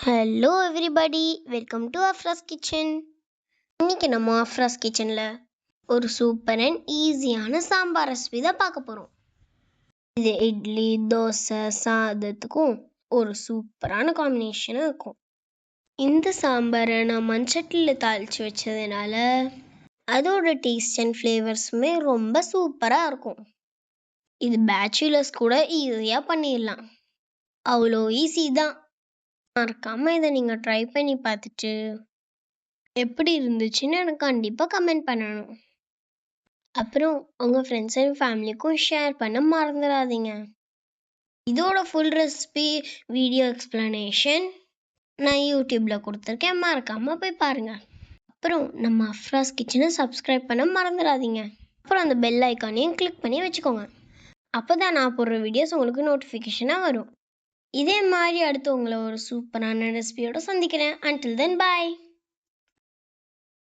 Hello everybody, welcome to Afraz kitchen. இன்னைக்கு நம்ம அஃப்ராஸ் கிச்சனில் ஒரு சூப்பர் அண்ட் ஈஸியான சாம்பார் ரெசிபி தான் பார்க்க போகிறோம். இது இட்லி, தோசை, சாதத்துக்கும் ஒரு சூப்பரான காம்பினேஷனாக இருக்கும். இந்த சாம்பாரை நான் மண்சட்டியில் தாளித்து வச்சதுனால அதோட டேஸ்ட் அண்ட் ஃப்ளேவர்ஸுமே ரொம்ப சூப்பராக இருக்கும். இது பேச்சுலர்ஸ் கூட ஈஸியாக பண்ணிடலாம். அவ்வளோ ஈஸி தான். மறக்காமல் இதை நீங்கள் ட்ரை பண்ணி பார்த்துட்டு எப்படி இருந்துச்சுன்னு எனக்கு கண்டிப்பாக கமெண்ட் பண்ணணும். அப்புறம் உங்கள் ஃப்ரெண்ட்ஸ் அண்ட் ஃபேமிலிக்கும் ஷேர் பண்ண மறந்துடாதீங்க. இதோட ஃபுல் ரெசிபி வீடியோ எக்ஸ்ப்ளனேஷன் நான் யூடியூப்பில் கொடுத்துருக்கேன், மறக்காமல் போய் பாருங்கள். அப்புறம் நம்ம அஃப்ராஸ் கிச்சனை சப்ஸ்கிரைப் பண்ண மறந்துடாதீங்க. அப்புறம் அந்த பெல் ஐக்கானையும் கிளிக் பண்ணி வச்சுக்கோங்க. அப்போ தான் நான் போடுற வீடியோஸ் உங்களுக்கு நோட்டிஃபிகேஷனாக வரும். இதே மாதிரி அடுத்து உங்களை ஒரு சூப்பரான ரெசிபியோட சந்திக்கிறேன். Until then, bye.